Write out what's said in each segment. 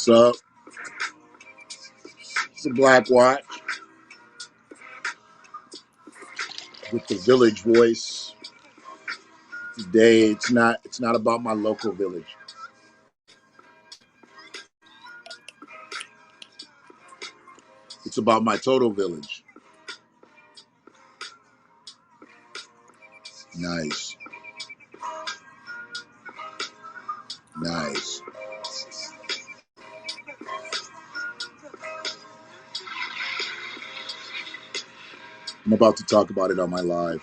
What's up? It's a black watch with the village voice. Today, it's not about my local village. It's about my total village. Nice. Nice. I'm about to talk about it on my live.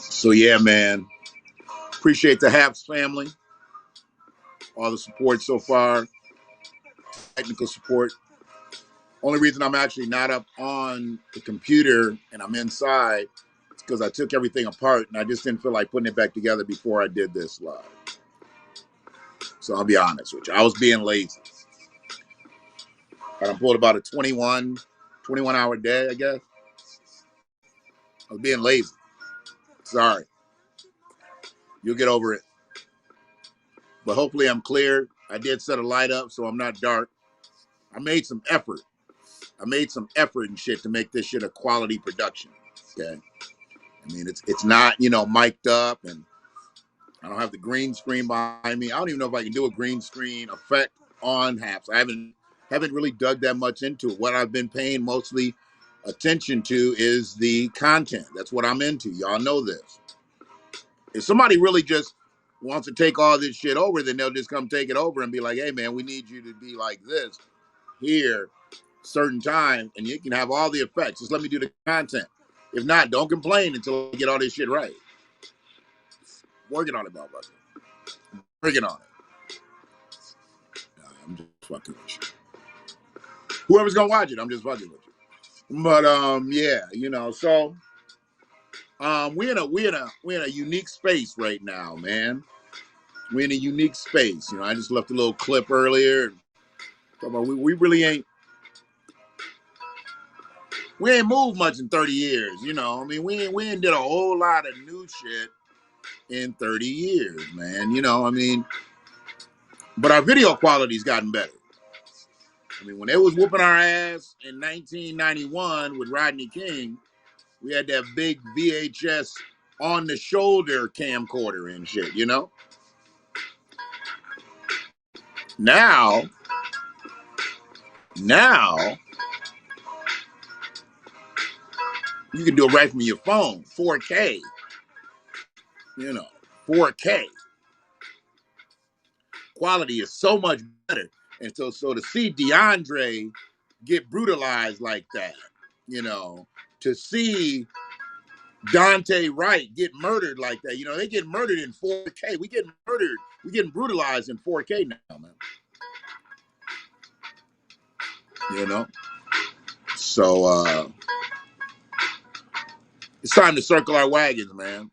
So yeah, man. Appreciate the Haps family. All the support so far. Technical support. Only reason I'm actually not up on the computer and I'm inside is because I took everything apart and I just didn't feel like putting it back together before I did this live. So I'll be honest with you. I was being lazy. I pulled about a 21 hour day, I guess. I was being lazy. Sorry. You'll get over it. But hopefully I'm clear. I did set a light up so I'm not dark. I made some effort. And shit to make this shit a quality production. Okay. I mean, it's not, mic'd up, and I don't have the green screen behind me. I don't even know if I can do a green screen effect on Haps. I haven't really dug that much into it. What I've been paying mostly attention to is the content. That's what I'm into. Y'all know this. If somebody really just wants to take all this shit over, then they'll just come take it over and be like, hey man, we need you to be like this here certain time, and you can have all the effects. Just let me do the content. If not, don't complain until I get all this shit right. Working on it, motherfucker. Working on it. Nah, I'm just fucking with you. Whoever's gonna watch it, I'm just fucking with you. But yeah, so we're in a unique space right now, man. We're in a unique space. I just left a little clip earlier. We really ain't moved much in 30 years, I mean, we ain't did a whole lot of new shit in 30 years, man. I mean, but our video quality's gotten better. I mean, when they was whooping our ass in 1991 with Rodney King, we had that big VHS on the shoulder camcorder and shit, Now, you can do it right from your phone, 4K. 4K. Quality is so much better. And so to see DeAndre get brutalized like that, to see Dante Wright get murdered like that, they get murdered in 4K. We getting brutalized in 4K now, man. So it's time to circle our wagons, man.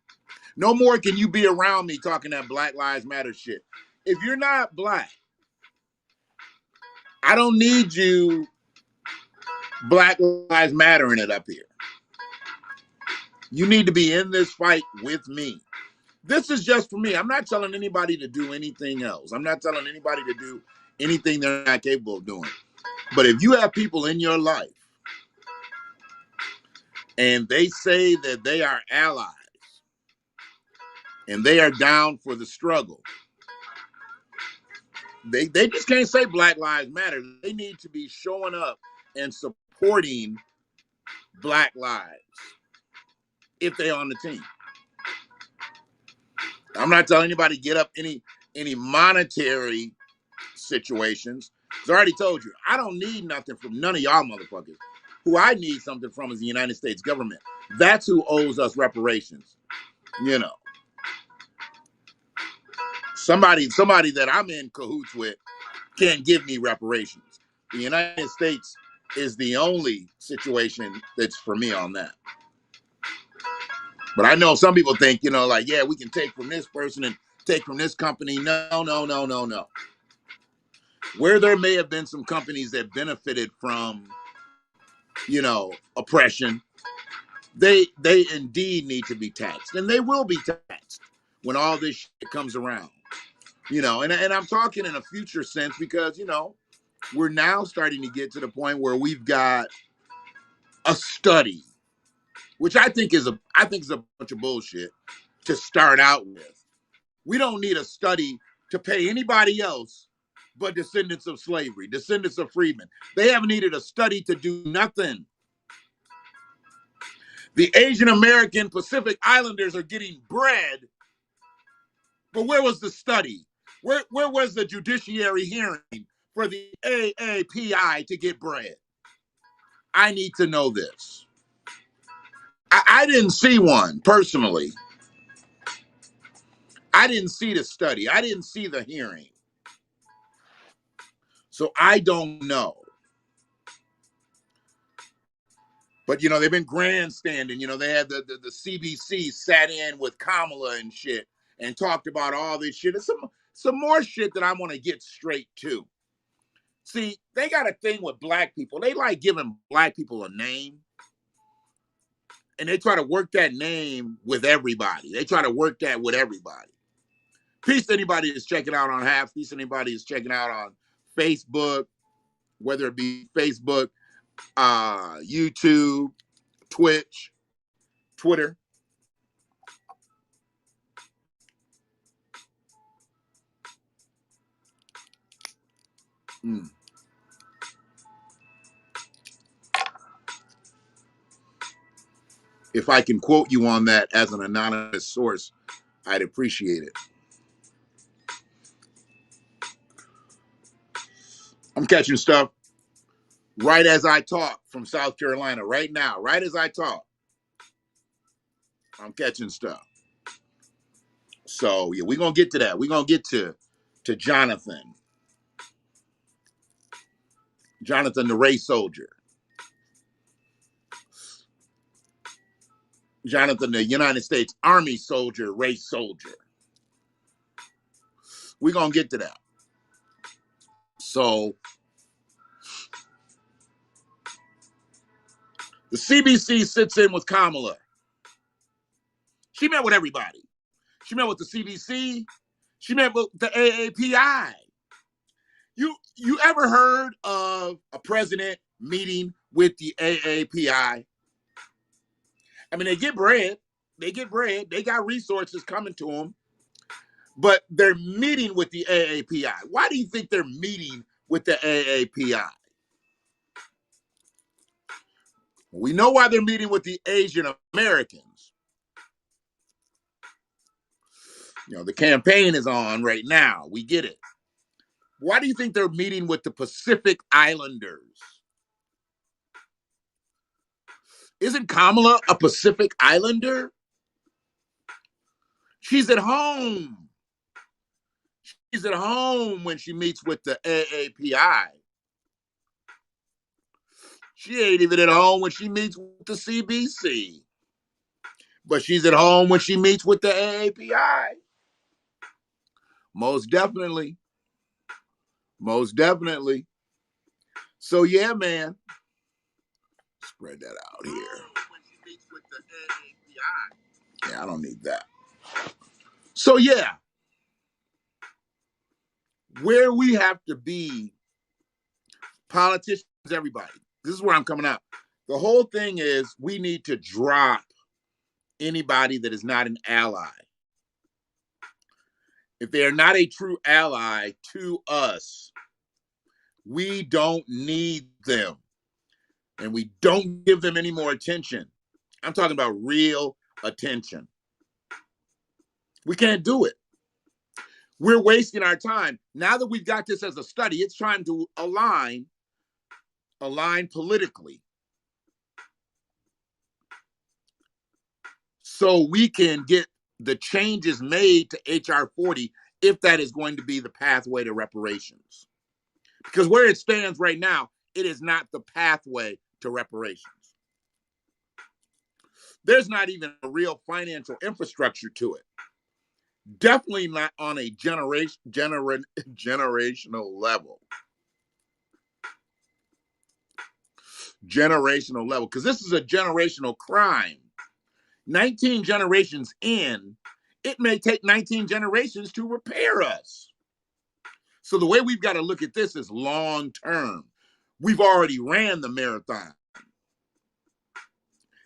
No more can you be around me talking that Black Lives Matter shit. If you're not black, I don't need you Black Lives Mattering it up here. You need to be in this fight with me. This is just for me. I'm not telling anybody to do anything else. I'm not telling anybody to do anything they're not capable of doing. But if you have people in your life and they say that they are allies and they are down for the struggle, they just can't say Black Lives Matter. They need to be showing up and supporting Black lives if they're on the team. I'm not telling anybody to get up any monetary situations. As I already told you, I don't need nothing from none of y'all motherfuckers. Who I need something from is the United States government. That's who owes us reparations. Somebody that I'm in cahoots with can't give me reparations. The United States is the only situation that's for me on that. But I know some people think, yeah, we can take from this person and take from this company. No. Where there may have been some companies that benefited from, oppression, They indeed need to be taxed, and they will be taxed when all this shit comes around. And I'm talking in a future sense because we're now starting to get to the point where we've got a study, which I think is a bunch of bullshit to start out with. We don't need a study to pay anybody else but descendants of slavery, descendants of freedmen. They haven't needed a study to do nothing. The Asian American Pacific Islanders are getting bread, but where was the study? Where was the judiciary hearing for the AAPI to get bread? I need to know this. I didn't see one personally. I didn't see the study. I didn't see the hearing. So I don't know. But, they've been grandstanding. They had the CBC sat in with Kamala and shit and talked about all this shit. And some more shit that I want to get straight to. See, they got a thing with black people. They like giving black people a name. And they try to work that name with everybody. They try to work that with everybody. Peace to anybody that's checking out on Half. Peace to anybody that's checking out on Facebook, whether it be Facebook, YouTube, Twitch, Twitter. If I can quote you on that as an anonymous source, I'd appreciate it. I'm catching stuff right as I talk from South Carolina right now, right as I talk. I'm catching stuff. So, yeah, we're going to get to that. We're going to get to Jonathan. Jonathan, the race soldier. Jonathan, the United States Army soldier, race soldier. We're going to get to that. So, the CBC sits in with Kamala. She met with everybody. She met with the CBC. She met with the AAPI. You ever heard of a president meeting with the AAPI? I mean, they get bread. They got resources coming to them. But they're meeting with the AAPI. Why do you think they're meeting with the AAPI? We know why they're meeting with the Asian Americans. The campaign is on right now. We get it. Why do you think they're meeting with the Pacific Islanders? Isn't Kamala a Pacific Islander? She's at home. She's at home when she meets with the AAPI. She ain't even at home when she meets with the CBC. But she's at home when she meets with the AAPI. Most definitely. Most definitely. So, yeah, man. Spread that out here. Yeah, I don't need that. So, yeah. Where we have to be, politicians, everybody. This is where I'm coming out. The whole thing is we need to drop anybody that is not an ally. If they are not a true ally to us, we don't need them. And we don't give them any more attention. I'm talking about real attention. We can't do it. We're wasting our time. Now that we've got this as a study, it's trying to align politically. So we can get the changes made to HR 40 if that is going to be the pathway to reparations. Because where it stands right now, it is not the pathway to reparations. There's not even a real financial infrastructure to it. Definitely not on a generational level. Generational level, because this is a generational crime. 19 generations in, it may take 19 generations to repair us. So the way we've got to look at this is long term. We've already ran the marathon.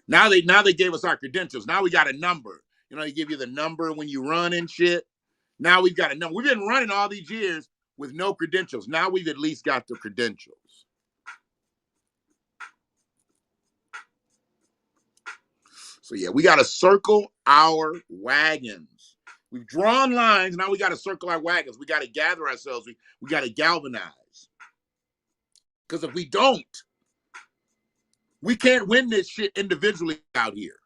Now they gave us our credentials. Now we got a number. You know, they give you the number when you run and shit. Now we've got a number. We've been running all these years with no credentials. Now we've at least got the credentials. So yeah, we got to circle our wagons. We've drawn lines. Now we got to circle our wagons. We got to gather ourselves. We got to galvanize. Because if we don't, we can't win this shit individually out here.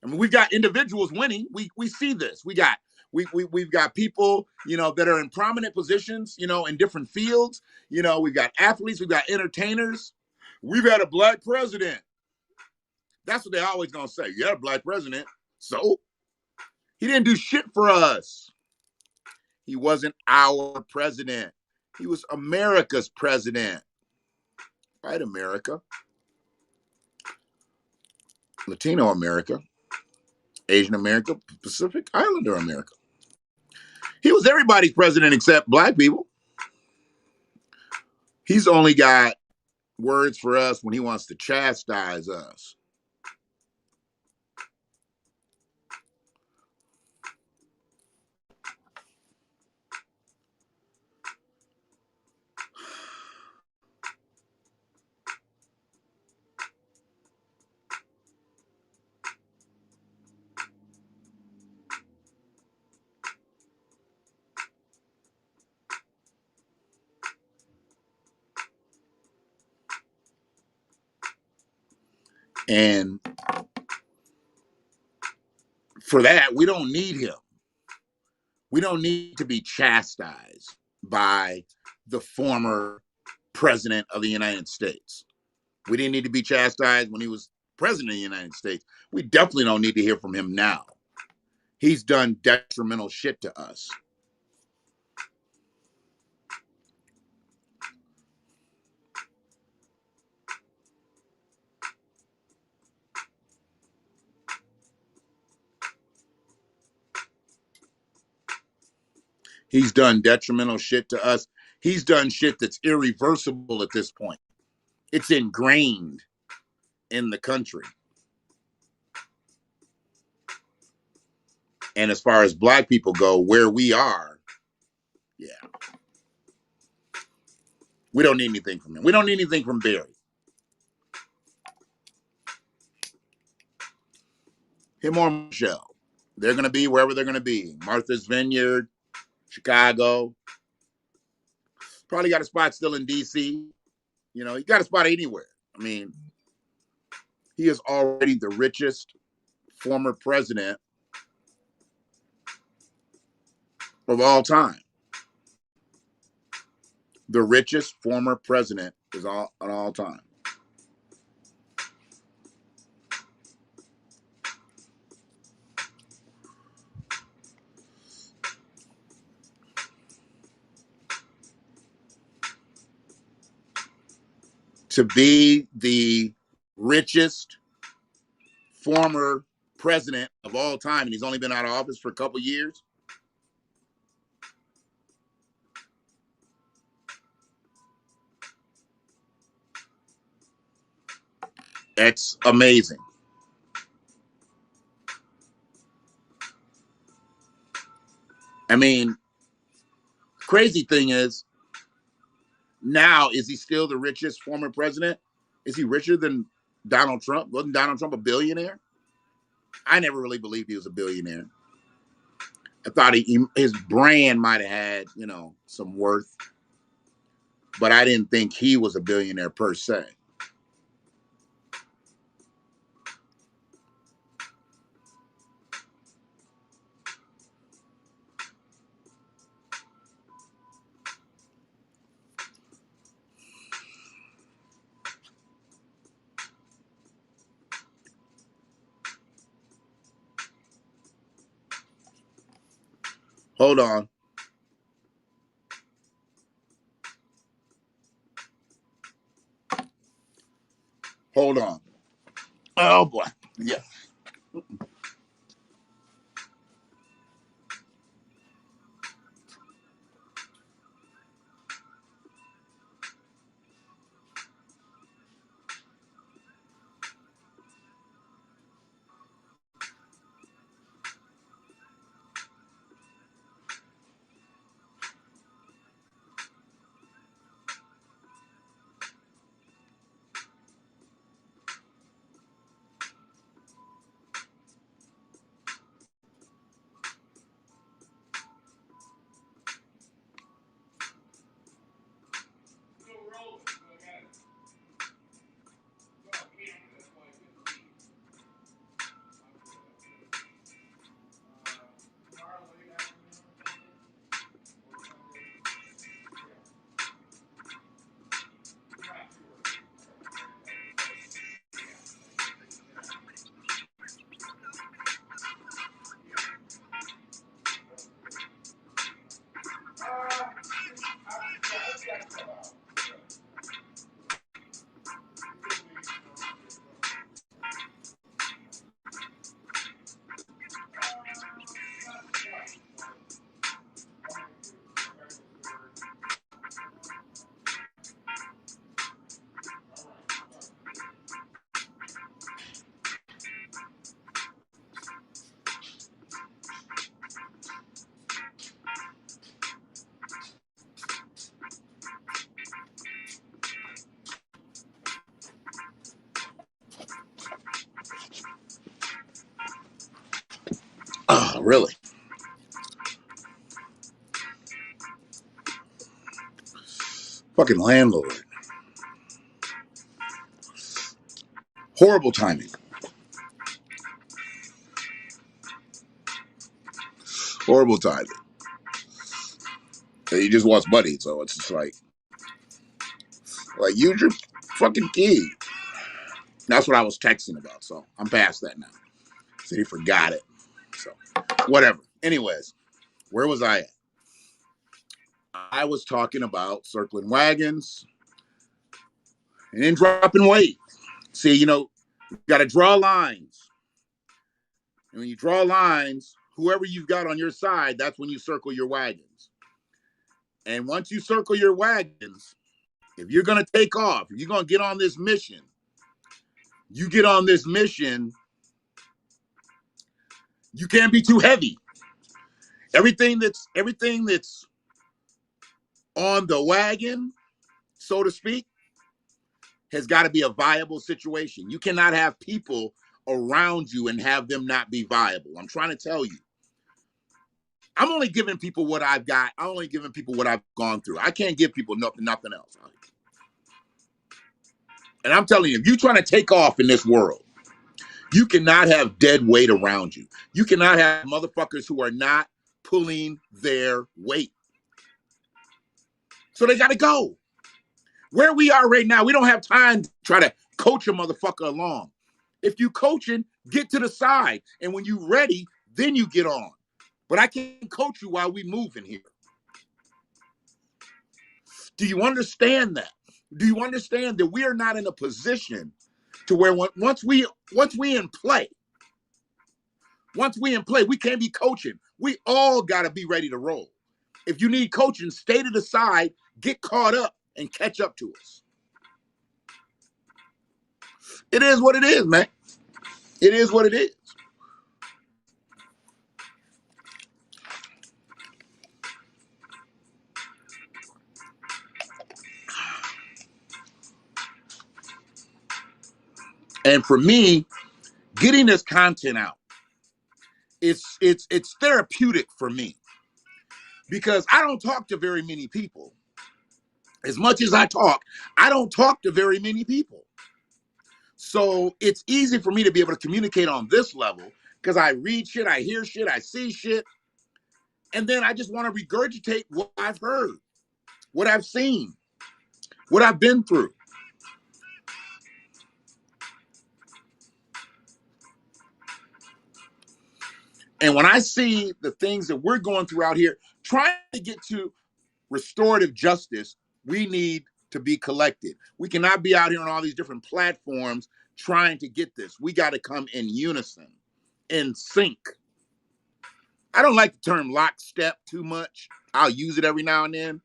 I mean, we've got individuals winning. We see this. We've got people, you know, that are in prominent positions, you know, in different fields. You know, we've got athletes, we've got entertainers. We've had a black president. That's what they're always gonna say. You had a black president. So he didn't do shit for us. He wasn't our president. He was America's president. Right, America. Latino America. Asian America. Pacific Islander America. He was everybody's president except black people. He's only got words for us when he wants to chastise us. And for that, we don't need him. We don't need to be chastised by the former president of the United States. We didn't need to be chastised when he was president of the United States. We definitely don't need to hear from him now. He's done detrimental shit to us. He's done detrimental shit to us. He's done shit that's irreversible at this point. It's ingrained in the country. And as far as black people go, where we are, yeah. We don't need anything from him. We don't need anything from Barry. Him or Michelle. They're going to be wherever they're going to be. Martha's Vineyard, Chicago. Probably got a spot still in D.C. You know, he got a spot anywhere. I mean, he is already the richest former president of all time. The richest former president is all time. To be the richest former president of all time, and he's only been out of office for a couple years. It's amazing. I mean, crazy thing is, now, is he still the richest former president? Is he richer than Donald Trump? Wasn't Donald Trump a billionaire? I never really believed he was a billionaire. I thought his brand might have had, you know, some worth, but I didn't think he was a billionaire per se. Hold on. Hold on. Oh boy. Yeah. Really? Fucking landlord. Horrible timing. Horrible timing. He just wants money, so it's just like use your fucking key. That's what I was texting about, so I'm past that now. So he forgot it. So whatever. Anyways, where was I at? I was talking about circling wagons and then dropping weight. See, you got to draw lines. And when you draw lines, whoever you've got on your side, that's when you circle your wagons. And once you circle your wagons, if you're going to take off, if you're going to get on this mission, you get on this mission, you can't be too heavy. Everything that's on the wagon, so to speak, has got to be a viable situation. You cannot have people around you and have them not be viable. I'm trying to tell you. I'm only giving people what I've got. I'm only giving people what I've gone through. I can't give people nothing else. And I'm telling you, if you're trying to take off in this world, you cannot have dead weight around you. You cannot have motherfuckers who are not pulling their weight. So they got to go. Where we are right now, we don't have time to try to coach a motherfucker along. If you coaching, get to the side. And when you ready, then you get on. But I can't coach you while we moving here. Do you understand that? Do you understand that we are not in a position to where once we in play, we can't be coaching. We all got to be ready to roll. If you need coaching, stay to the side, get caught up, and catch up to us. It is what it is, man. It is what it is. And for me, getting this content out, it's therapeutic for me because I don't talk to very many people. As much as I don't talk to very many people. So it's easy for me to be able to communicate on this level because I read shit, I hear shit, I see shit. And then I just want to regurgitate what I've heard, what I've seen, what I've been through. And when I see the things that we're going through out here, trying to get to restorative justice, we need to be collected. We cannot be out here on all these different platforms trying to get this. We got to come in unison, in sync. I don't like the term lockstep too much. I'll use it every now and then.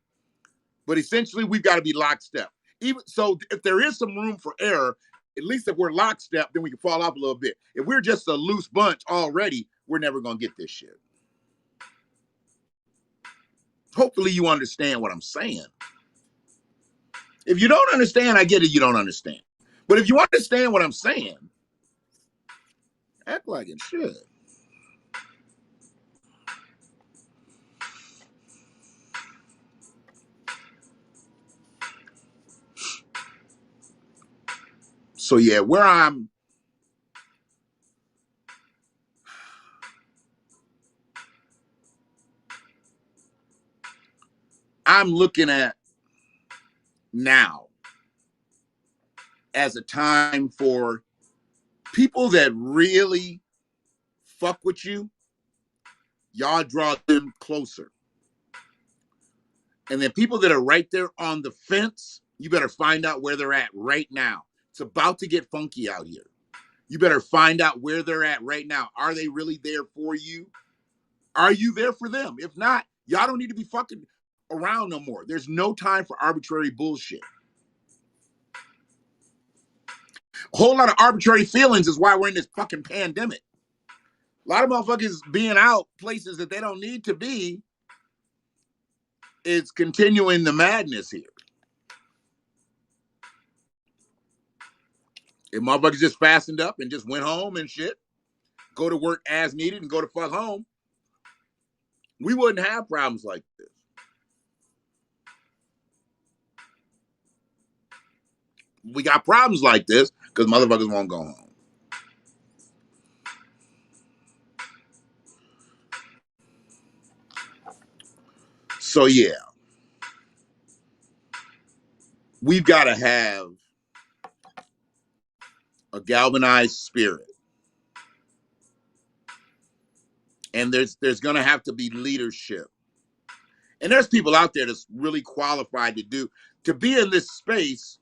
But essentially, we've got to be lockstep. Even so, if there is some room for error, at least if we're lockstep, then we can fall off a little bit. If we're just a loose bunch already, we're never going to get this shit. Hopefully you understand what I'm saying. If you don't understand, I get it, you don't understand. But if you understand what I'm saying, act like it should. So yeah, where I'm looking at now as a time for people that really fuck with you, y'all draw them closer. And then people that are right there on the fence, you better find out where they're at right now. It's about to get funky out here. You better find out where they're at right now. Are they really there for you? Are you there for them? If not, y'all don't need to be fucking around no more. There's no time for arbitrary bullshit. A whole lot of arbitrary feelings is why we're in this fucking pandemic. A lot of motherfuckers being out places that they don't need to be is continuing the madness here. If motherfuckers just fastened up and just went home and shit, go to work as needed and go to fuck home, we wouldn't have problems like this. We got problems like this because motherfuckers won't go home. So yeah, we've got to have a galvanized spirit, and there's going to have to be leadership. And there's people out there that's really qualified to be in this space.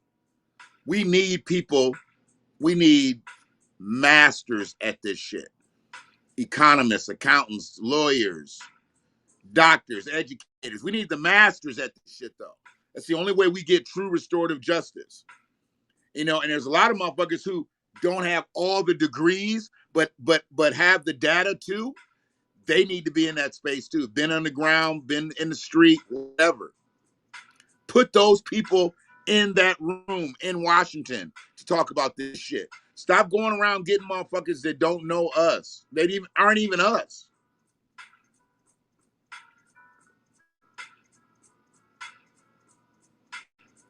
We need people. We need masters at this shit. Economists, accountants, lawyers, doctors, educators. We need the masters at this shit, though. That's the only way we get true restorative justice. And there's a lot of motherfuckers who don't have all the degrees, but have the data too. They need to be in that space too. Been underground, been in the street, whatever. Put those people in that room in Washington to talk about this shit. Stop going around getting motherfuckers that don't know us. They aren't even us.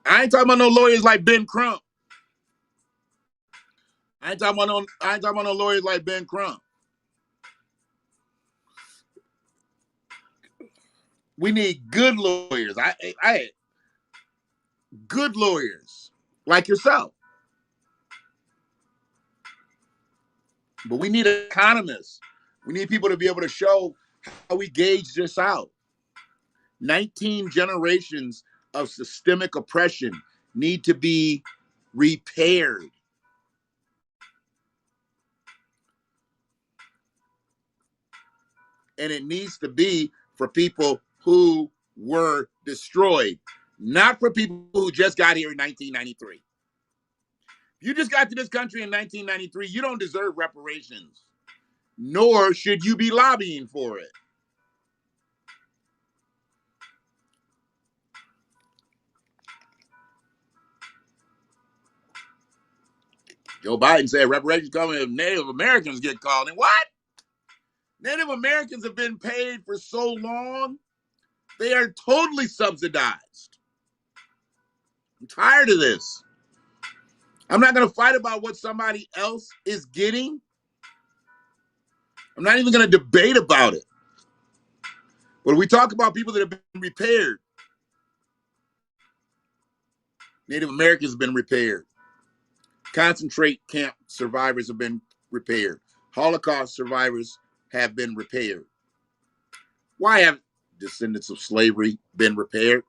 I ain't talking about no lawyers like Ben Crump. I ain't talking about no lawyers like Ben Crump. We need good lawyers. Good lawyers like yourself. But we need economists. We need people to be able to show how we gauge this out. 19 generations of systemic oppression need to be repaired. And it needs to be for people who were destroyed, not for people who just got here in 1993. If you just got to this country in 1993, you don't deserve reparations, nor should you be lobbying for it. Joe Biden said reparations coming if Native Americans get called in. What? Native Americans have been paid for so long. They are totally subsidized. I'm tired of this. I'm not going to fight about what somebody else is getting. I'm not even going to debate about it. But we talk about people that have been repaired. Native Americans have been repaired. Concentrate camp survivors have been repaired. Holocaust survivors have been repaired. Why have descendants of slavery been repaired?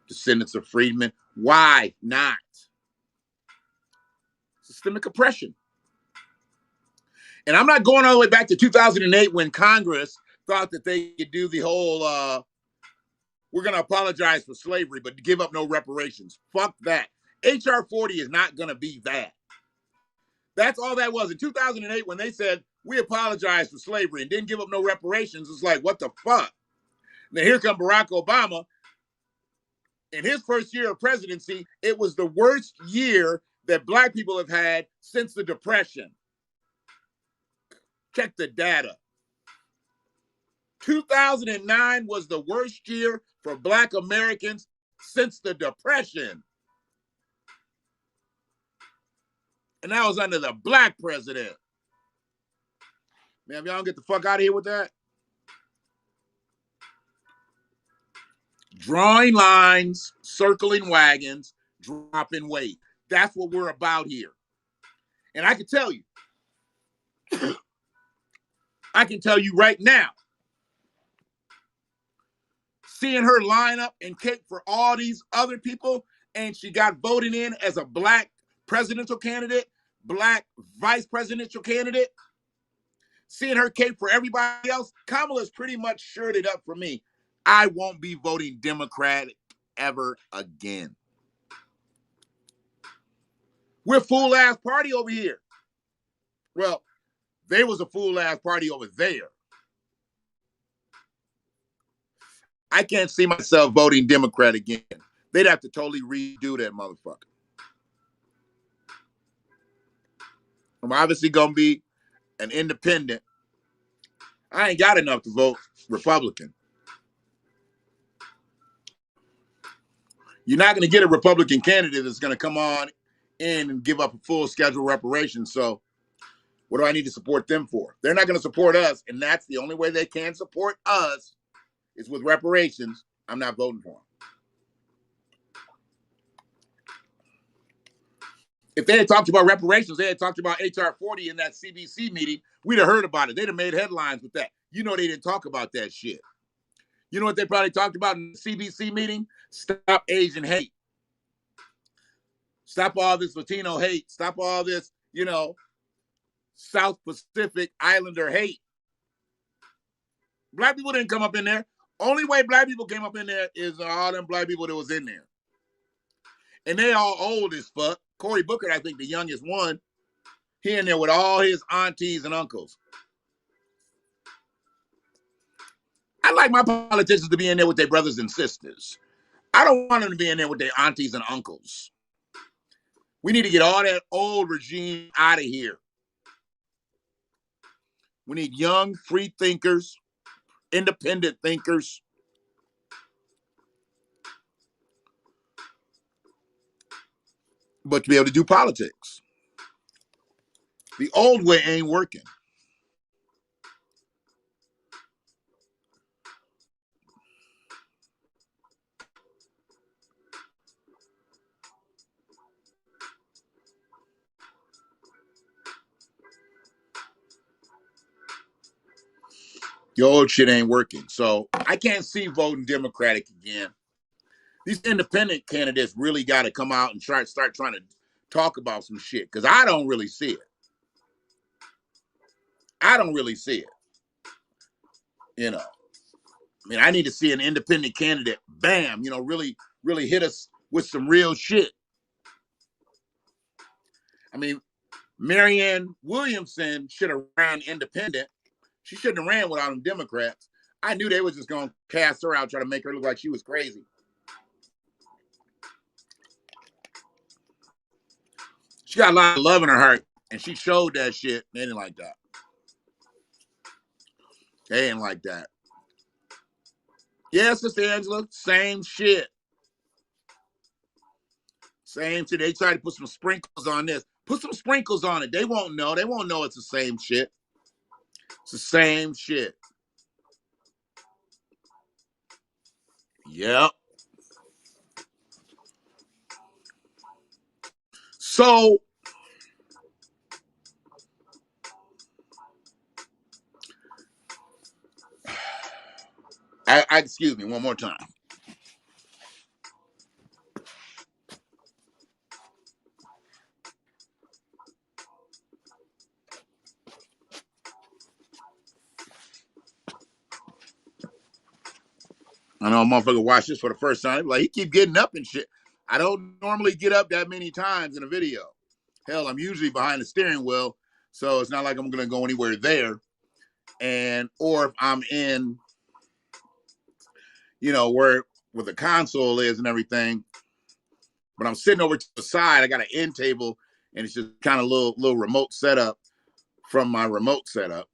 Descendants of freedmen? Why not? Systemic oppression. And I'm not going all the way back to 2008 when Congress thought that they could do the whole, we're going to apologize for slavery, but give up no reparations. Fuck that. HR 40 is not going to be that. That's all that was. In 2008, when they said, we apologize for slavery and didn't give up no reparations, it's like, what the fuck? Now, here comes Barack Obama. In his first year of presidency, it was the worst year that black people have had since the Depression. Check the data. 2009 was the worst year for black Americans since the Depression. And that was under the black president. Man, if y'all don't get the fuck out of here with that. Drawing lines, circling wagons, dropping weight. That's what we're about here. And I can tell you right now, seeing her line up and cake for all these other people, and she got voted in as a black presidential candidate, black vice presidential candidate, seeing her cake for everybody else, Kamala's pretty much shirted it up for me. I won't be voting Democratic ever again. We're a fool-ass party over here. Well, they was a fool-ass party over there. I can't see myself voting Democrat again. They'd have to totally redo that motherfucker. I'm obviously going to be an independent. I ain't got enough to vote Republican. You're not going to get a Republican candidate that's going to come on in and give up a full schedule reparations. So what do I need to support them for? They're not going to support us, and that's the only way they can support us is with reparations. I'm not voting for them. If they had talked about reparations, they had talked about HR 40 in that CBC meeting, we'd have heard about it. They'd have made headlines with that. You know they didn't talk about that shit. You know what they probably talked about in the CBC meeting? Stop Asian hate. Stop all this Latino hate. Stop all this, South Pacific Islander hate. Black people didn't come up in there. Only way black people came up in there is all them black people that was in there. And they all old as fuck. Cory Booker, I think the youngest one, he in there with all his aunties and uncles. I like my politicians to be in there with their brothers and sisters. I don't want them to be in there with their aunties and uncles. We need to get all that old regime out of here. We need young, free thinkers, independent thinkers. But to be able to do politics. The old way ain't working. The old shit ain't working. So I can't see voting Democratic again. These independent candidates really got to come out and start trying to talk about some shit because I don't really see it. I don't really see it. I mean, I need to see an independent candidate, bam, really, really hit us with some real shit. I mean, Marianne Williamson should have ran independent. She shouldn't have ran without them Democrats. I knew they was just going to cast her out, try to make her look like she was crazy. She got a lot of love in her heart, and she showed that shit. They didn't like that. They didn't like that. Yeah, Sister Angela, same shit. Same shit. They tried to put some sprinkles on this. Put some sprinkles on it. They won't know. They won't know it's the same shit. It's the same shit. Yep. So, excuse me one more time. I know a motherfucker watch this for the first time. Like, he keep getting up and shit. I don't normally get up that many times in a video. Hell, I'm usually behind the steering wheel, so it's not like I'm going to go anywhere there. Or if I'm in, where the console is and everything, but I'm sitting over to the side. I got an end table, and it's just kind of little remote setup from my remote setup.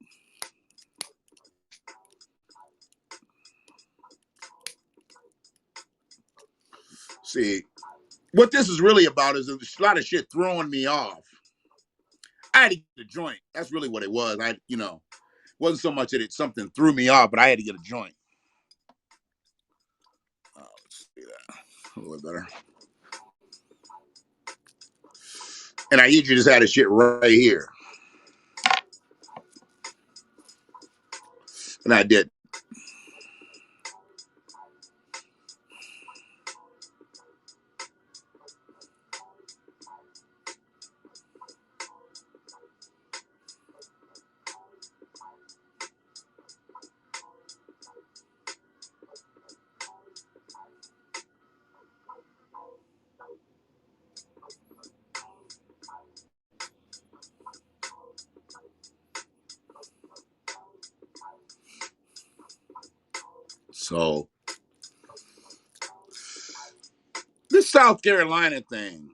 See, what this is really about is a lot of shit throwing me off. I had to get a joint. That's really what it was. Wasn't so much that something threw me off, but I had to get a joint. Let's see that a little bit better. And I usually just had a shit right here. And I did. So this South Carolina thing.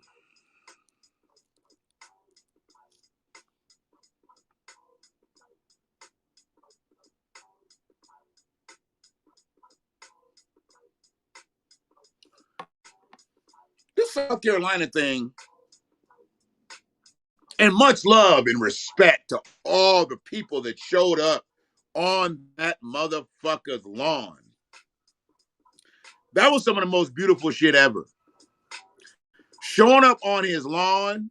South Carolina thing, and much love and respect to all the people that showed up on that motherfucker's lawn. That was some of the most beautiful shit ever. Showing up on his lawn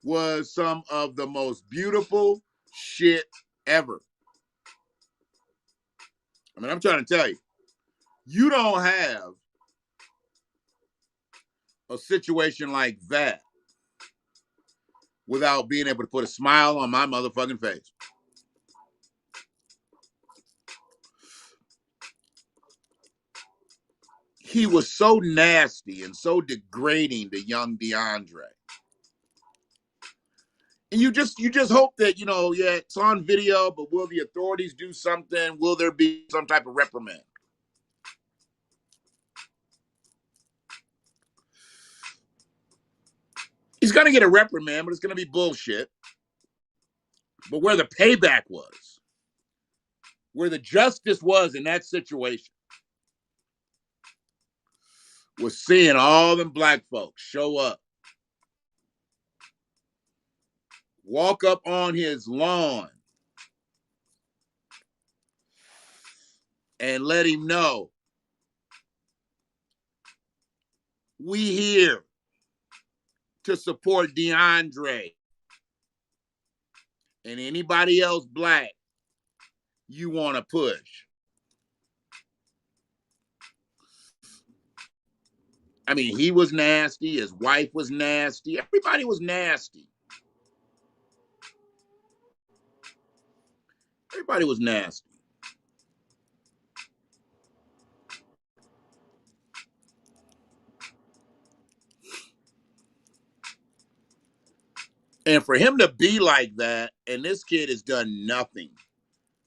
was some of the most beautiful shit ever. I mean, I'm trying to tell you, you don't have a situation like that without being able to put a smile on my motherfucking face. He was so nasty and so degrading to young DeAndre. And you just hope that, yeah, it's on video, but will the authorities do something? Will there be some type of reprimand? He's going to get a reprimand, but it's going to be bullshit. But where the payback was, where the justice was in that situation, was seeing all them black folks show up, walk up on his lawn, and let him know, we here to support DeAndre and anybody else black you want to push. I mean, he was nasty. His wife was nasty. Everybody was nasty. Everybody was nasty. And for him to be like that, and this kid has done nothing,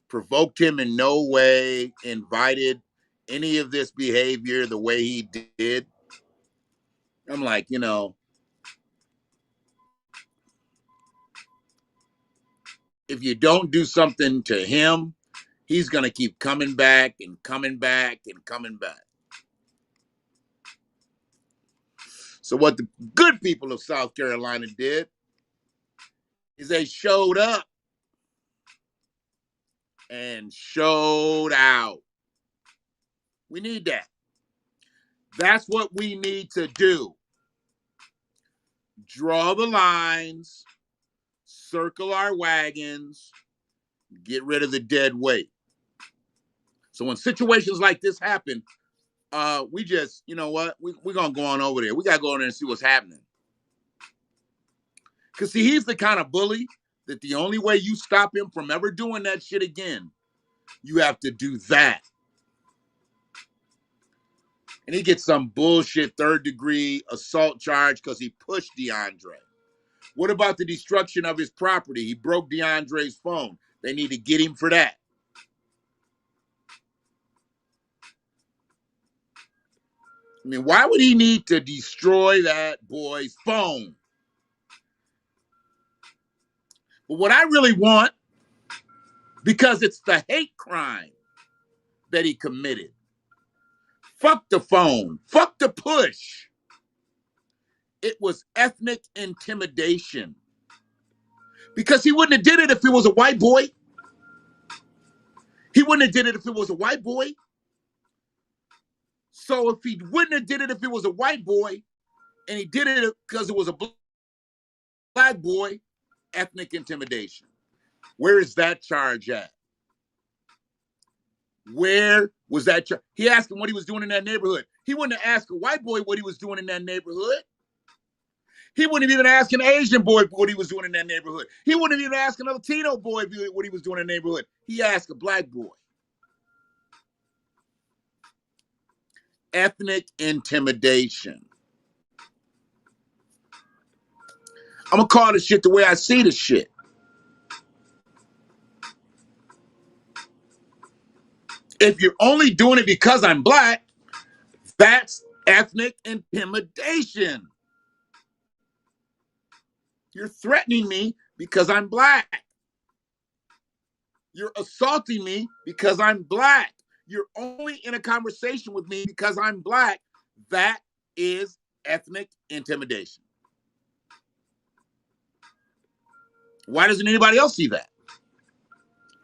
provoked him in no way, invited any of this behavior the way he did, I'm like, if you don't do something to him, he's going to keep coming back and coming back and coming back. So what the good people of South Carolina did is they showed up and showed out. We need that. That's what we need to do. Draw the lines, circle our wagons, get rid of the dead weight. So when situations like this happen, we just, you know what? We're going to go on over there. We got to go in there and see what's happening. Because, see, he's the kind of bully that the only way you stop him from ever doing that shit again, you have to do that. And he gets some bullshit third-degree assault charge because he pushed DeAndre. What about the destruction of his property? He broke DeAndre's phone. They need to get him for that. I mean, why would he need to destroy that boy's phone? But what I really want, because it's the hate crime that he committed. Fuck the phone. Fuck the push. It was ethnic intimidation. Because he wouldn't have did it if it was a white boy. He wouldn't have did it if it was a white boy. So if he wouldn't have did it if it was a white boy, and he did it because it was a black boy, ethnic intimidation. Where is that charge at? Where was that charge? He asked him what he was doing in that neighborhood. He wouldn't have asked a white boy what he was doing in that neighborhood. He wouldn't have even asked an Asian boy what he was doing in that neighborhood. He wouldn't have even asked a Latino boy what he was doing in the neighborhood. He asked a black boy. Ethnic intimidation. I'm going to call this shit the way I see this shit. If you're only doing it because I'm black, that's ethnic intimidation. You're threatening me because I'm black. You're assaulting me because I'm black. You're only in a conversation with me because I'm black. That is ethnic intimidation. Why doesn't anybody else see that?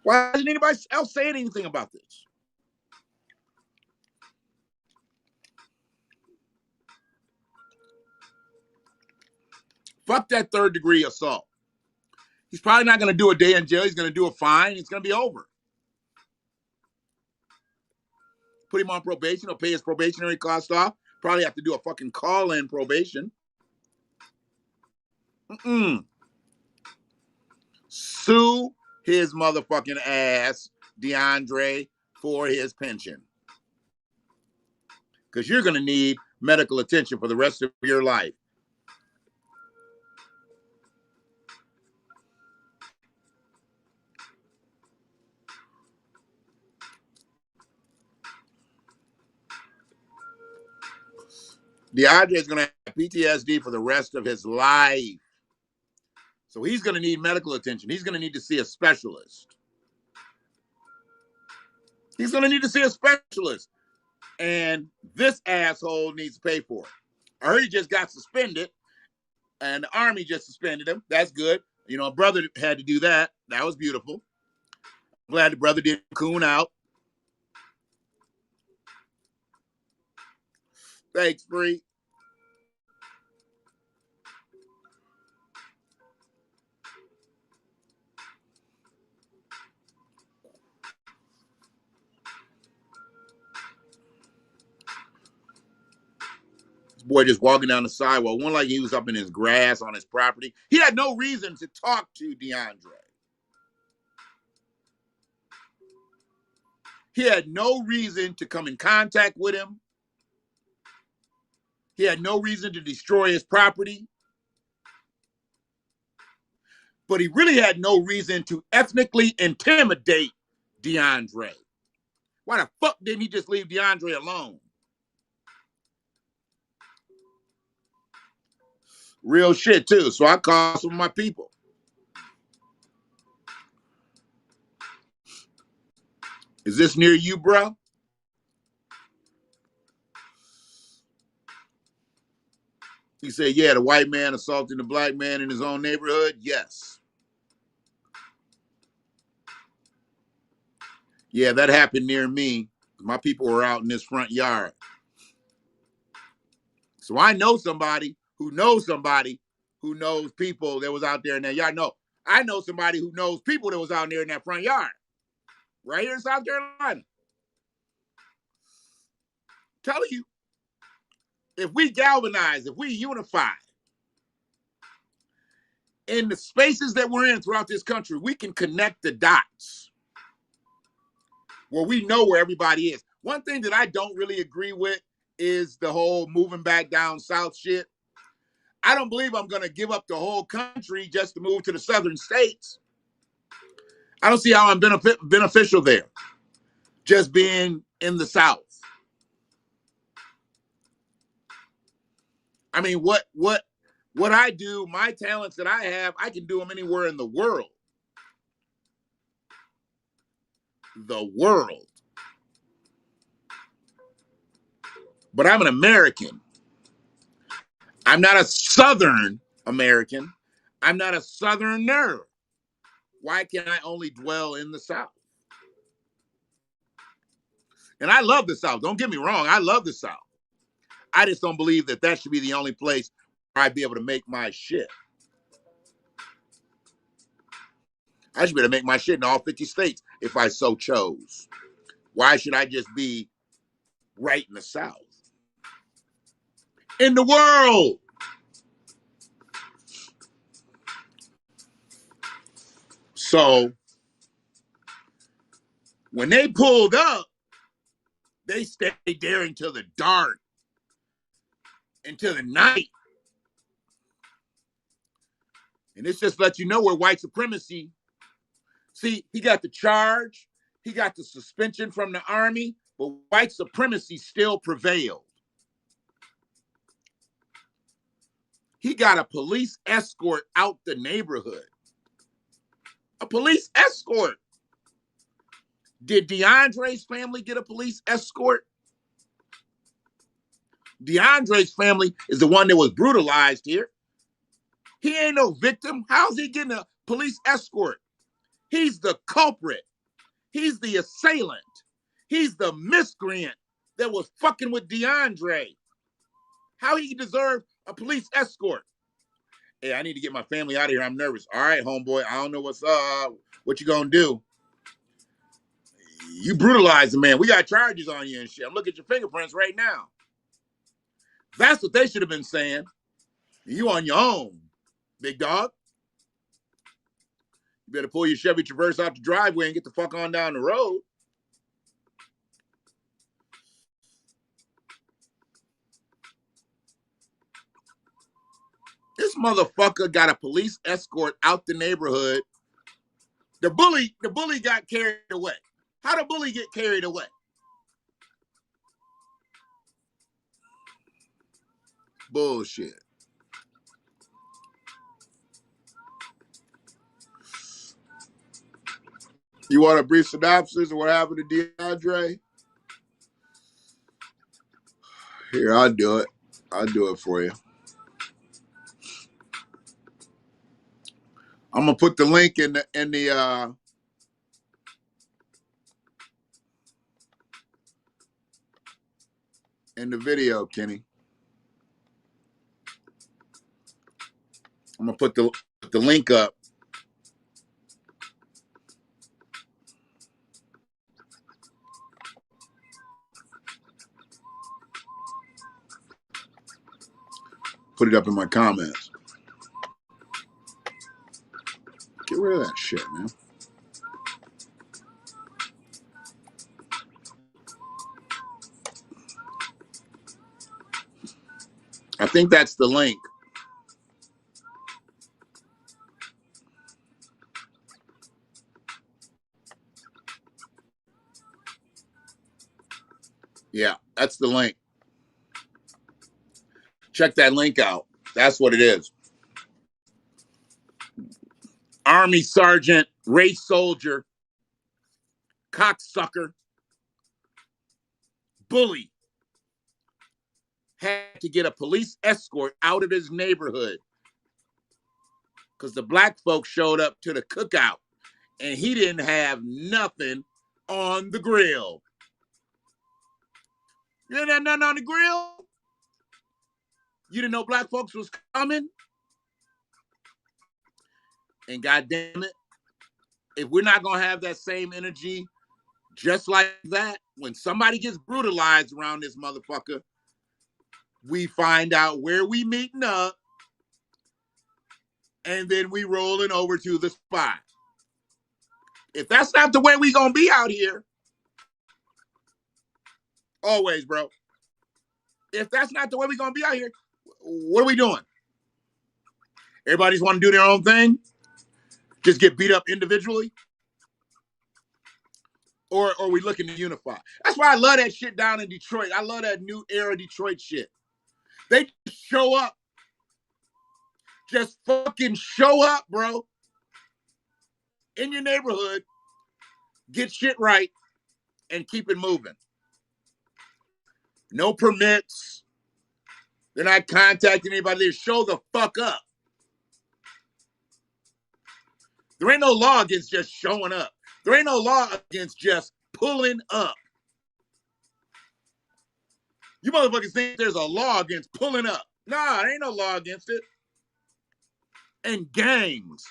Why doesn't anybody else say anything about this? Fuck that third-degree assault. He's probably not going to do a day in jail. He's going to do a fine. It's going to be over. Put him on probation or pay his probationary cost off. Probably have to do a fucking call-in probation. Sue his motherfucking ass, DeAndre, for his pension. Because you're going to need medical attention for the rest of your life. DeAndre is going to have PTSD for the rest of his life. So he's going to need medical attention. He's going to need to see a specialist. He's going to need to see a specialist. And this asshole needs to pay for it. I heard he just got suspended, and the Army just suspended him. That's good. You know, a brother had to do that. That was beautiful. I'm glad the brother didn't coon out. Thanks, Free. This boy just walking down the sidewalk. One like he was up in his grass on his property. He had no reason to talk to DeAndre. He had no reason to come in contact with him. He had no reason to destroy his property. But he really had no reason to ethnically intimidate DeAndre. Why the fuck didn't he just leave DeAndre alone? Real shit, too. So I called some of my people. Is this near you, bro? He said, yeah, the white man assaulting the black man in his own neighborhood? Yes. Yeah, that happened near me. My people were out in this front yard. So I know somebody who knows somebody who knows people that was out there in that yard. No, I know somebody who knows people that was out there in that front yard. Right here in South Carolina. Telling you, if we galvanize, if we unify in the spaces that we're in throughout this country, we can connect the dots where we know where everybody is. One thing that I don't really agree with is the whole moving back down south shit. I don't believe I'm going to give up the whole country just to move to the southern states. I don't see how I'm beneficial there, just being in the South. I mean, what I do, my talents that I have, I can do them anywhere in the world. The world. But I'm an American. I'm not a Southern American. I'm not a Southerner. Why can I only dwell in the South? And I love the South. Don't get me wrong. I love the South. I just don't believe that that should be the only place where I'd be able to make my shit. I should be able to make my shit in all 50 states if I so chose. Why should I just be right in the South? In the world. So when they pulled up, they stayed there until the dark, until the night. And this just lets you know where white supremacy, see, he got the charge, he got the suspension from the Army, but white supremacy still prevailed. He got a police escort out the neighborhood. A police escort. Did DeAndre's family get a police escort? DeAndre's family is the one that was brutalized here. He ain't no victim. How's he getting a police escort? He's the culprit. He's the assailant. He's the miscreant that was fucking with DeAndre. How he deserved a police escort? Hey, I need to get my family out of here. I'm nervous. All right, homeboy, I don't know what's up. What you gonna do? You brutalized the man. We got charges on you and shit. I'm looking at your fingerprints right now. That's what they should have been saying. You on your own, big dog. You better pull your Chevy Traverse out the driveway and get the fuck on down the road. This motherfucker got a police escort out the neighborhood. The bully got carried away. How the bully get carried away? Bullshit. You want a brief synopsis of what happened to DeAndre? Here, I'll do it. I'll do it for you. I'm gonna put the link in the video, Kenny. I'm gonna put the link up. Put it up in my comments. Get rid of that shit, man. I think that's the link. Yeah, that's the link. Check that link out. That's what it is. Army sergeant, race soldier, cocksucker, bully had to get a police escort out of his neighborhood because the black folks showed up to the cookout and he didn't have nothing on the grill. You didn't have nothing on the grill? You didn't know black folks was coming? And goddamn it, if we're not going to have that same energy just like that, when somebody gets brutalized around this motherfucker, we find out where we meeting up, and then we rolling over to the spot. If that's not the way we gonna be out here, always, bro. If that's not the way we gonna be out here, what are we doing? Everybody's want to do their own thing? Just get beat up individually? Or are we looking to unify? That's why I love that shit down in Detroit. I love that new era Detroit shit. They just show up. Just fucking show up, bro. In your neighborhood, get shit right, and keep it moving. No permits. They're not contacting anybody. They show the fuck up. There ain't no law against just showing up. There ain't no law against just pulling up. You motherfuckers think there's a law against pulling up. Nah, there ain't no law against it. And gangs.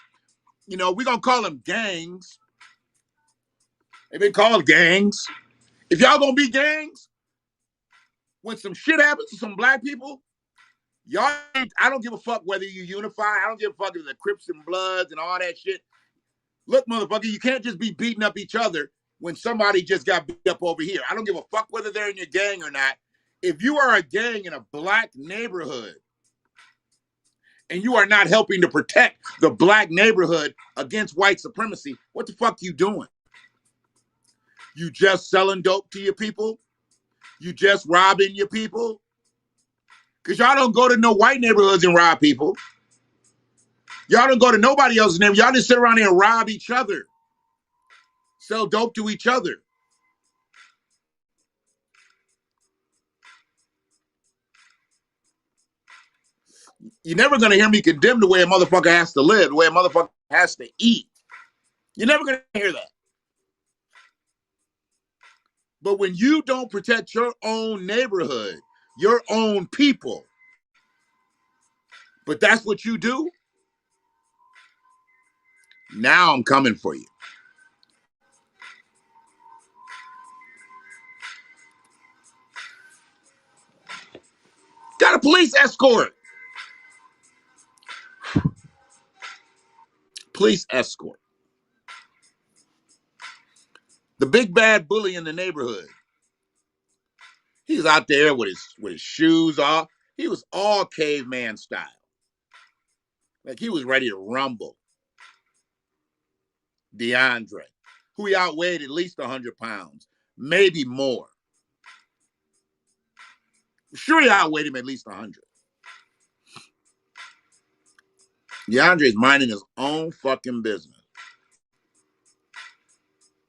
You know, we're going to call them gangs. They've been called gangs. If y'all going to be gangs, when some shit happens to some black people, y'all, I don't give a fuck whether you unify. I don't give a fuck if the Crips and Bloods and all that shit. Look, motherfucker, you can't just be beating up each other when somebody just got beat up over here. I don't give a fuck whether they're in your gang or not. If you are a gang in a black neighborhood and you are not helping to protect the black neighborhood against white supremacy, what the fuck you doing? You just selling dope to your people? You just robbing your people? Because y'all don't go to no white neighborhoods and rob people. Y'all don't go to nobody else's neighborhood. Y'all just sit around here and rob each other. Sell dope to each other. You're never going to hear me condemn the way a motherfucker has to live, the way a motherfucker has to eat. You're never going to hear that. But when you don't protect your own neighborhood, your own people, but that's what you do, now I'm coming for you. Got a police escort. Police escort. The big bad bully in the neighborhood. He was out there with his shoes off. He was all caveman style. Like he was ready to rumble DeAndre, who he outweighed at least 100 pounds, maybe more. Sure, he outweighed him at least 100. DeAndre's minding his own fucking business.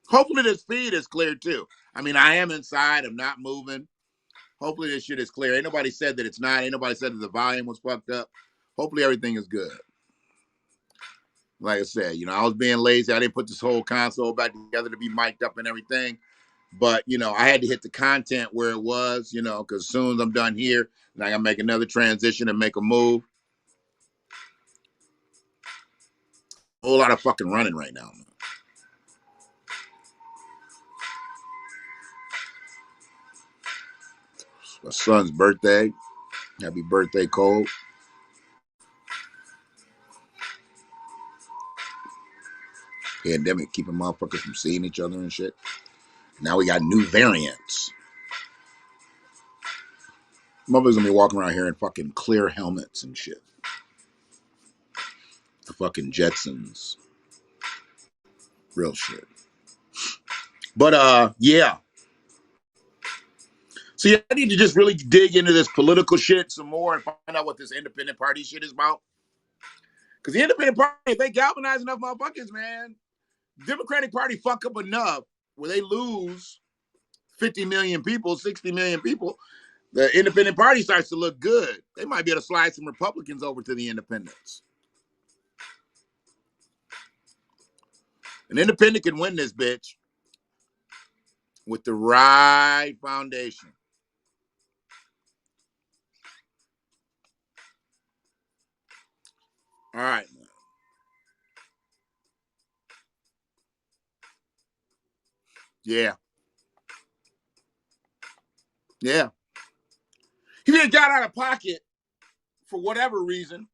Hopefully this feed is clear too. I mean, I am inside. I'm not moving. Hopefully this shit is clear. Ain't nobody said that it's not. Ain't nobody said that the volume was fucked up. Hopefully everything is good. Like I said, I was being lazy. I didn't put this whole console back together to be mic'd up and everything. But, I had to hit the content where it was, because as soon as I'm done here, then I got to make another transition and make a move. A whole lot of fucking running right now, man. My son's birthday. Happy birthday, Cole. Pandemic keeping motherfuckers from seeing each other and shit. Now we got new variants. Motherfuckers gonna be walking around here in fucking clear helmets and shit. The fucking Jetsons. Real shit. But yeah. So yeah, I need to just really dig into this political shit some more and find out what this independent party shit is about. Because the independent party, if they galvanize enough motherfuckers, man, Democratic Party fuck up enough where they lose 50 million people, 60 million people, the independent party starts to look good. They might be able to slide some Republicans over to the independents. An independent can win this bitch with the right foundation. All right, man. Yeah. Yeah. If he had got out of pocket for whatever reason,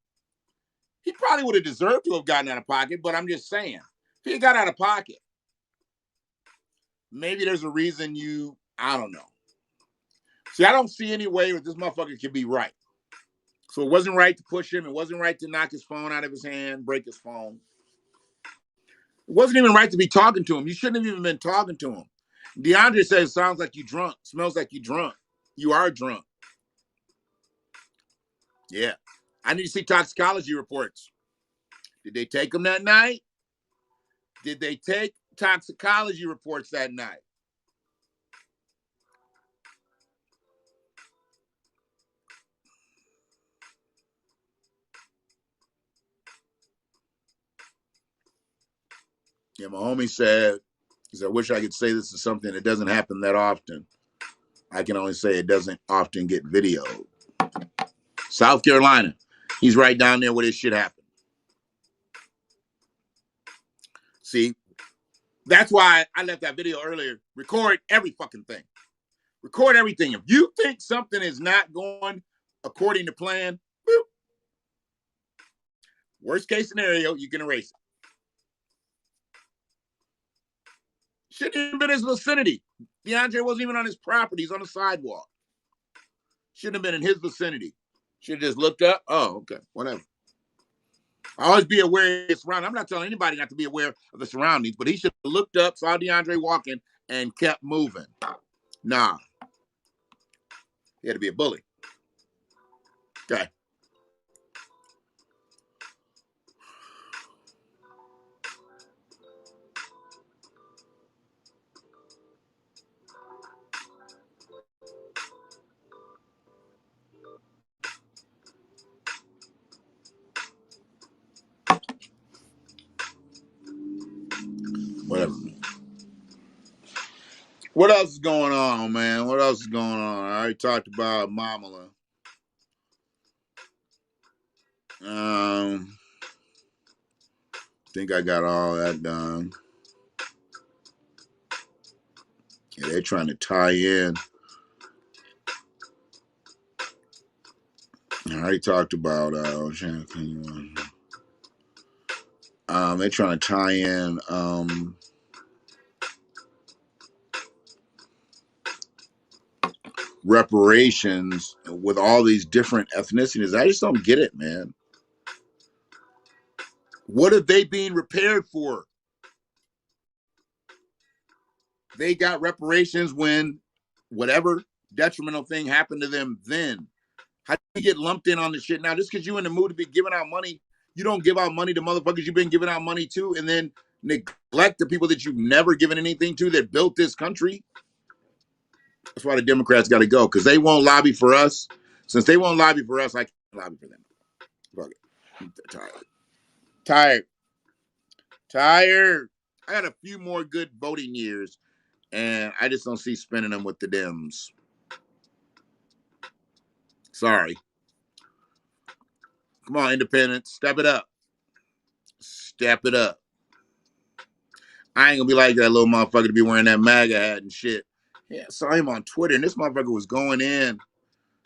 he probably would have deserved to have gotten out of pocket, but I'm just saying, if he had got out of pocket, maybe there's a reason I don't know. See, I don't see any way that this motherfucker can be right. So it wasn't right to push him. It wasn't right to knock his phone out of his hand, break his phone. It wasn't even right to be talking to him. You shouldn't have even been talking to him. DeAndre says, sounds like you drunk. Smells like you drunk. You are drunk. Yeah. I need to see toxicology reports. Did they take them that night? Did they take toxicology reports that night? Yeah, my homie said, I wish I could say this is something that doesn't happen that often. I can only say it doesn't often get videoed. South Carolina. He's right down there where this shit happened. See, that's why I left that video earlier. Record every fucking thing. Record everything. If you think something is not going according to plan, boop. Worst case scenario, you can erase it. Shouldn't even been in his vicinity. DeAndre wasn't even on his property. He's on the sidewalk. Shouldn't have been in his vicinity. Should have just looked up. Oh, okay. Whatever. I always be aware of his surroundings. I'm not telling anybody not to be aware of the surroundings, but he should have looked up, saw DeAndre walking, and kept moving. Nah. He had to be a bully. Okay. What else is going on, man? What else is going on? I already talked about Mamala. Think I got all that done. Yeah, they're trying to tie in. I already talked about they're trying to tie in reparations with all these different ethnicities. I just don't get it, man. What are they being repaired for? They got reparations when whatever detrimental thing happened to them then. How do you get lumped in on the shit now? Just because you in the mood to be giving out money, you don't give out money to motherfuckers you've been giving out money to and then neglect the people that you've never given anything to that built this country. That's why the Democrats got to go, because they won't lobby for us. Since they won't lobby for us, I can't lobby for them. Fuck it. I'm tired. I got a few more good voting years, and I just don't see spending them with the Dems. Sorry. Come on, independents, step it up. Step it up. I ain't gonna be like that little motherfucker to be wearing that MAGA hat and shit. Yeah, I saw him on Twitter, and this motherfucker was going in,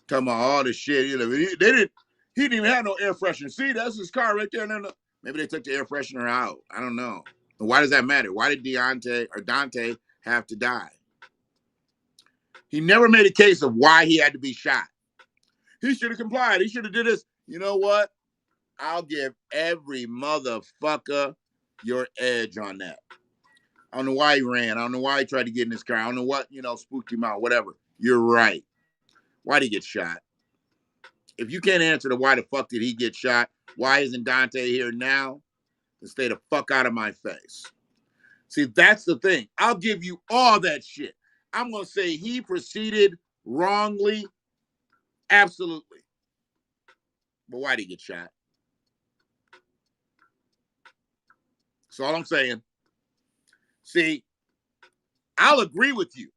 talking about all this shit. He didn't even have no air freshener. See, that's his car right there. No. Maybe they took the air freshener out. I don't know. And why does that matter? Why did Dante have to die? He never made a case of why he had to be shot. He should have complied. He should have did this. You know what? I'll give every motherfucker your edge on that. I don't know why he ran. I don't know why he tried to get in his car. I don't know what, spooked him out, whatever. You're right. Why'd he get shot? If you can't answer to why the fuck did he get shot, why isn't Dante here now? Then stay the fuck out of my face. See, that's the thing. I'll give you all that shit. I'm going to say he proceeded wrongly. Absolutely. But why'd he get shot? That's all I'm saying. See, I'll agree with you.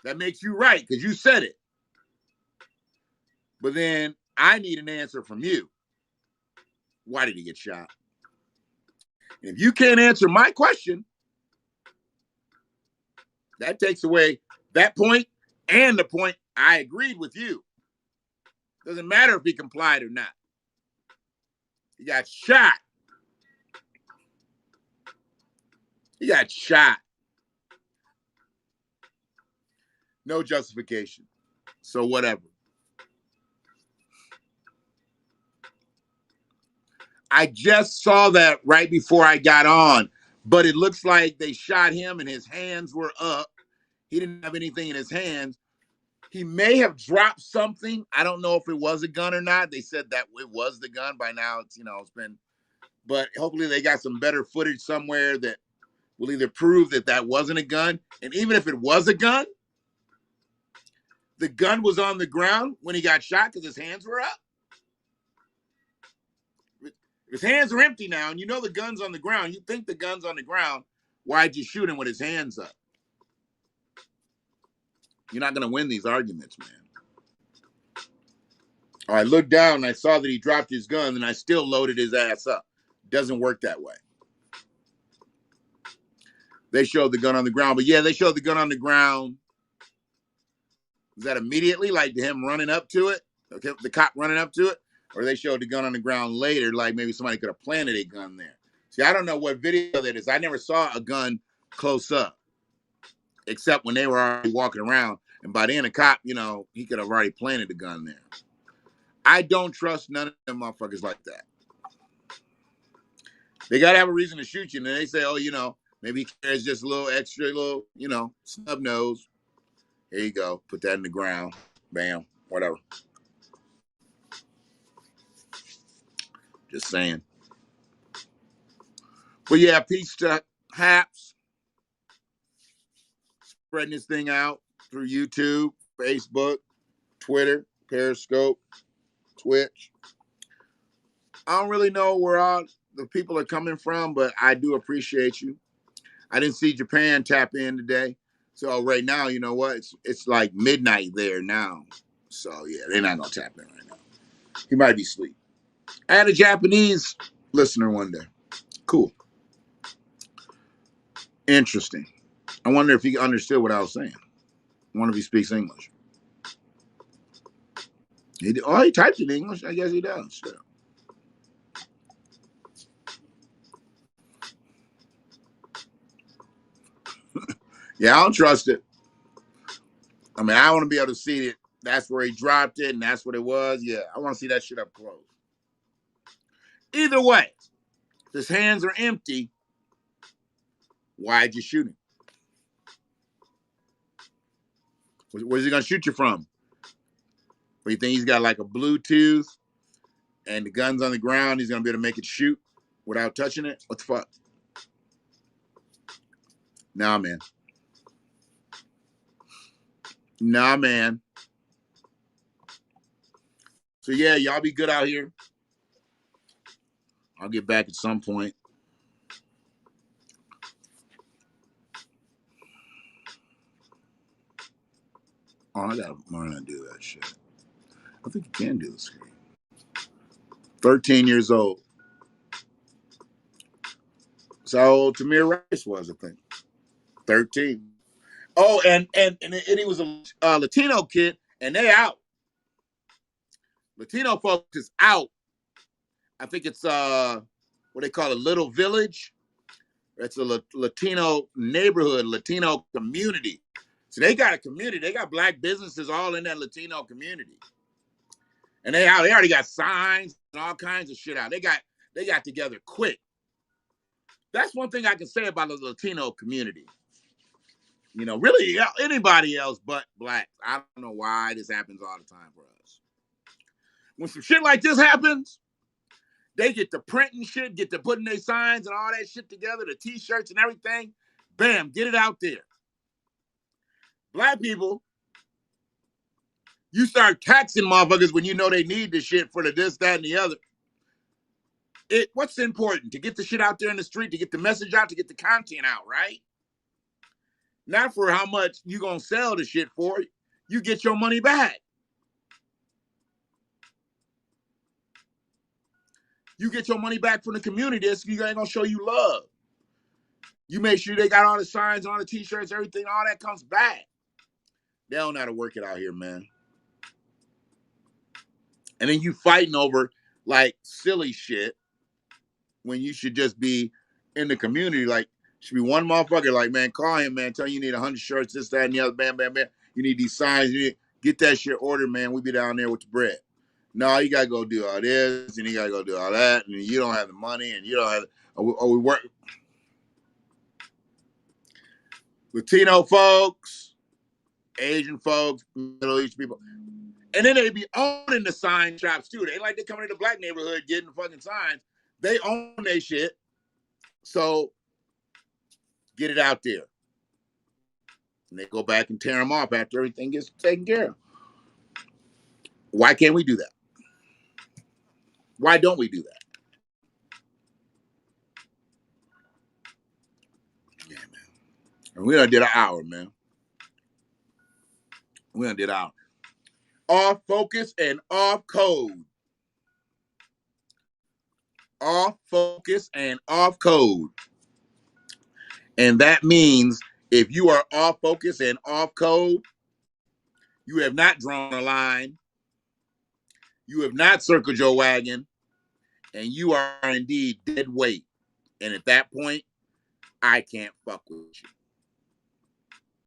That makes you right because you said it. But then I need an answer from you. Why did he get shot? And if you can't answer my question, that takes away that point and the point I agreed with you. Doesn't matter if he complied or not. He got shot. He got shot. No justification. So whatever. I just saw that right before I got on, but it looks like they shot him and his hands were up. He didn't have anything in his hands. He may have dropped something. I don't know if it was a gun or not. They said that it was the gun. By now, it's been, but hopefully they got some better footage somewhere that will either prove that wasn't a gun. And even if it was a gun, the gun was on the ground when he got shot because his hands were up. His hands are empty now, and the gun's on the ground. You think the gun's on the ground. Why'd you shoot him with his hands up? You're not going to win these arguments, man. I looked down and I saw that he dropped his gun, and I still loaded his ass up. Doesn't work that way. They showed the gun on the ground, but yeah, they showed the gun on the ground. Was that immediately, like him running up to it? Okay, the cop running up to it? Or they showed the gun on the ground later, like maybe somebody could have planted a gun there. See, I don't know what video that is. I never saw a gun close up, except when they were already walking around. And by then, a cop, he could have already planted the gun there. I don't trust none of them motherfuckers like that. They got to have a reason to shoot you. And then they say, oh, maybe he carries just a little extra, snub nose. Here you go. Put that in the ground. Bam. Whatever. Just saying. But yeah, peace to Haps. Spreading this thing out through YouTube, Facebook, Twitter, Periscope, Twitch. I don't really know where all the people are coming from, but I do appreciate you. I didn't see Japan tap in today. So right now, you know what? It's like midnight there now. So yeah, they're not gonna tap in right now. He might be asleep. I had a Japanese listener one day. Cool. Interesting. I wonder if he understood what I was saying. I wonder if he speaks English. He types in English. I guess he does. Sure. Yeah, I don't trust it. I mean, I want to be able to see it. That's where he dropped it, and that's what it was. Yeah, I want to see that shit up close. Either way, if his hands are empty, why'd you shoot him? Where's he gonna shoot you from? Or you think he's got like a Bluetooth and the gun's on the ground? He's gonna be able to make it shoot without touching it? What the fuck? Nah, man. Nah, man. So yeah, y'all be good out here. I'll get back at some point. Oh, I gotta learn how to do that shit. I think you can do the screen. 13 years old. So how old Tamir Rice was, I think. 13. Oh, and he was a Latino kid, and they out. Latino folks is out. I think it's what they call a little village. It's a Latino neighborhood, Latino community. So they got a community. They got black businesses all in that Latino community. And they already got signs and all kinds of shit out. They got together quick. That's one thing I can say about the Latino community. You know, really anybody else but blacks. I don't know why this happens all the time for us. When some shit like this happens, they get to printing shit, get to putting their signs and all that shit together, the t-shirts and everything. Bam, get it out there. Black people, you start taxing motherfuckers when you know they need the shit for the this, that, and the other. What's important? To get the shit out there in the street, to get the message out, to get the content out, right? Not for how much you gonna sell the shit for. You get your money back. You get your money back from the community. So you ain't gonna show you love. You make sure they got all the signs, all the t-shirts, everything, all that comes back. They don't know how to work it out here, man. And then you fighting over like silly shit when you should just be in the community. Like, should be one motherfucker like, man, call him, man. Tell him you need 100 shirts, this, that, and the other. Bam, bam, bam. You need these signs. You need, get that shit ordered, man. We be down there with the bread. No, you got to go do all this, and you got to go do all that, and you don't have the money, and you don't have, we work. Latino folks, Asian folks, Middle East people. And then they be owning the sign shops, too. They ain't like they coming to the black neighborhood getting the fucking signs. They own their shit. So get it out there. And they go back and tear them off after everything gets taken care of. Why can't we do that? Why don't we do that? Yeah, man. And we done did an hour, man. We done did an hour. Off focus and off code. Off focus and off code. And that means if you are off focus and off code, you have not drawn a line, you have not circled your wagon, and you are indeed dead weight. And at that point, I can't fuck with you.